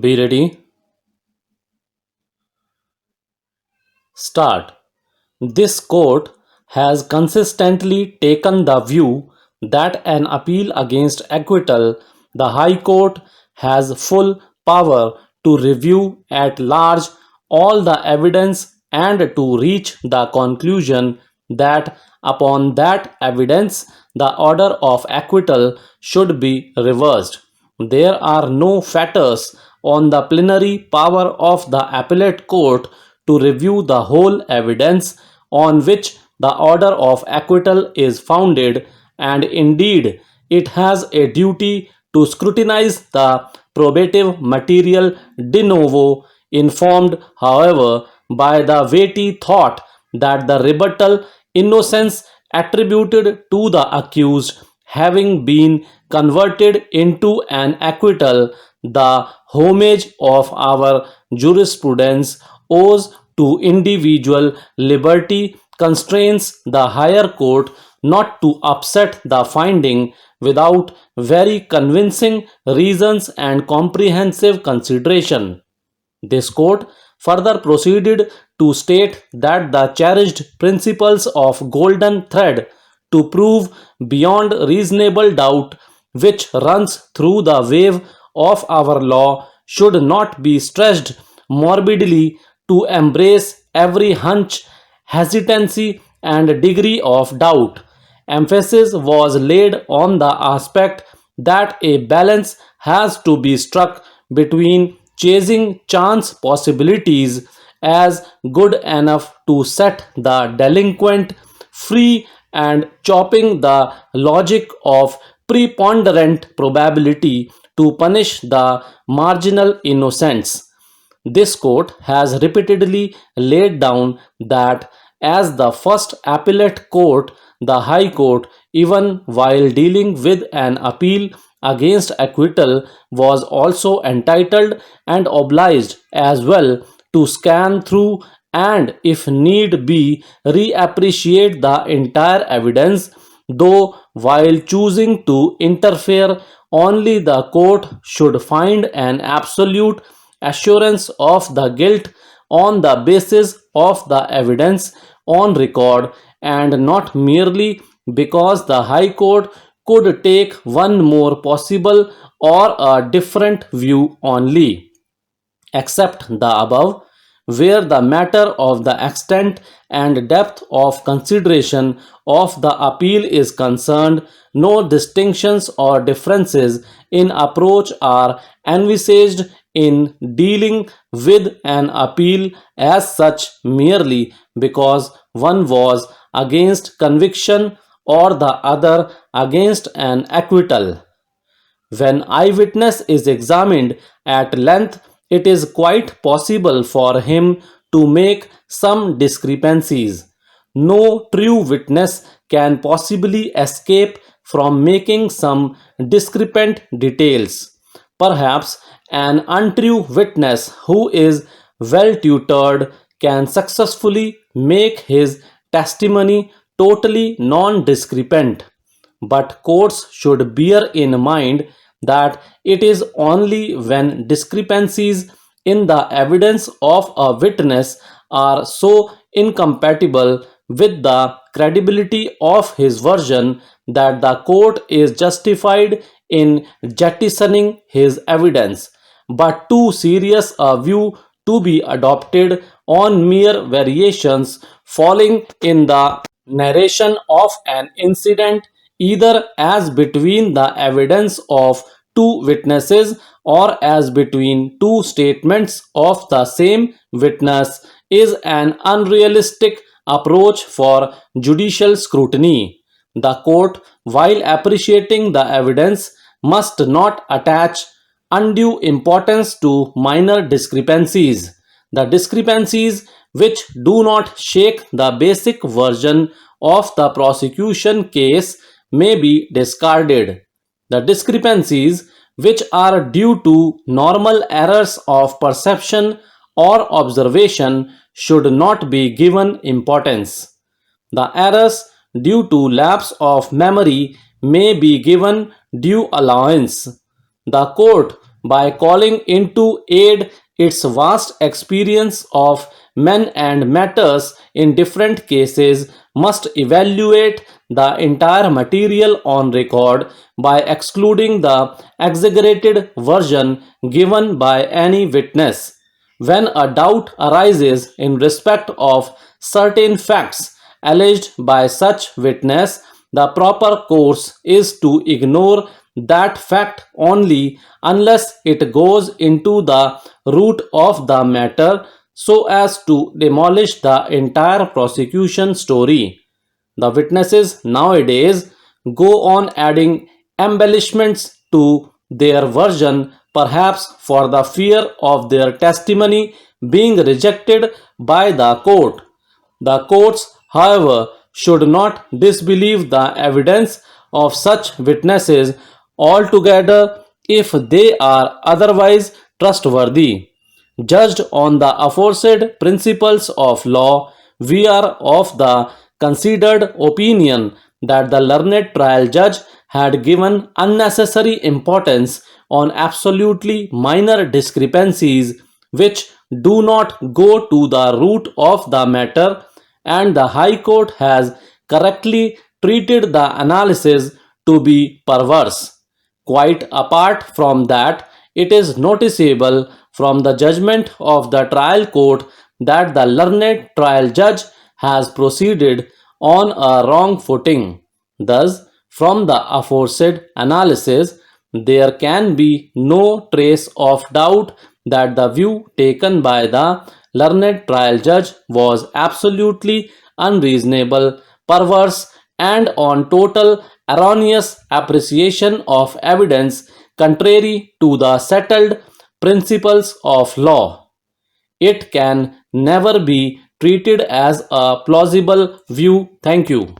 Be ready. Start. This court has consistently taken the view that an appeal against acquittal, the High Court has full power to review at large all the evidence and to reach the conclusion that upon that evidence the order of acquittal should be reversed. There are no fetters on the plenary power of the appellate court to review the whole evidence on which the order of acquittal is founded, and indeed it has a duty to scrutinize the probative material de novo, informed, however, by the weighty thought that the rebuttal innocence attributed to the accused having been converted into an acquittal, the homage of our jurisprudence owes to individual liberty constrains the higher court not to upset the finding without very convincing reasons and comprehensive consideration. This court further proceeded to state that the cherished principles of golden thread to prove beyond reasonable doubt which runs through the wave of our law should not be stretched morbidly to embrace every hunch, hesitancy, and degree of doubt. Emphasis was laid on the aspect that a balance has to be struck between chasing chance possibilities as good enough to set the delinquent free and chopping the logic of preponderant probability to punish the marginal innocents. This court has repeatedly laid down that as the first appellate court, the High Court, even while dealing with an appeal against acquittal, was also entitled and obliged as well to scan through and, if need be, reappreciate the entire evidence, though while choosing to interfere, only the court should find an absolute assurance of the guilt on the basis of the evidence on record and not merely because the High Court could take one more possible or a different view only. Except the above, where the matter of the extent and depth of consideration of the appeal is concerned, no distinctions or differences in approach are envisaged in dealing with an appeal as such merely because one was against conviction or the other against an acquittal. When eyewitness is examined at length, it is quite possible for him to make some discrepancies. No true witness can possibly escape from making some discrepant details. Perhaps an untrue witness who is well tutored can successfully make his testimony totally non discrepant, but courts should bear in mind that it is only when discrepancies in the evidence of a witness are so incompatible with the credibility of his version that the court is justified in jettisoning his evidence, but too serious a view to be adopted on mere variations falling in the narration of an incident either as between the evidence of two witnesses or as between two statements of the same witness is an unrealistic approach for judicial scrutiny. The court, while appreciating the evidence, must not attach undue importance to minor discrepancies. The discrepancies which do not shake the basic version of the prosecution case may be discarded. The discrepancies which are due to normal errors of perception or observation should not be given importance. The errors due to lapse of memory may be given due allowance. The court by calling into aid its vast experience of men and matters in different cases, must evaluate the entire material on record by excluding the exaggerated version given by any witness. When a doubt arises in respect of certain facts alleged by such witness, the proper course is to ignore that fact only unless it goes into the root of the matter so as to demolish the entire prosecution story. The witnesses nowadays go on adding embellishments to their version, perhaps for the fear of their testimony being rejected by the court. The courts, however, should not disbelieve the evidence of such witnesses altogether if they are otherwise trustworthy. Judged on the aforesaid principles of law, we are of the considered opinion that the learned trial judge had given unnecessary importance on absolutely minor discrepancies which do not go to the root of the matter, and the High Court has correctly treated the analysis to be perverse. Quite apart from that, it is noticeable from the judgment of the trial court that the learned trial judge has proceeded on a wrong footing. Thus, from the aforesaid analysis, there can be no trace of doubt that the view taken by the learned trial judge was absolutely unreasonable, perverse, and on total erroneous appreciation of evidence contrary to the settled principles of law. It can never be treated as a plausible view. Thank you.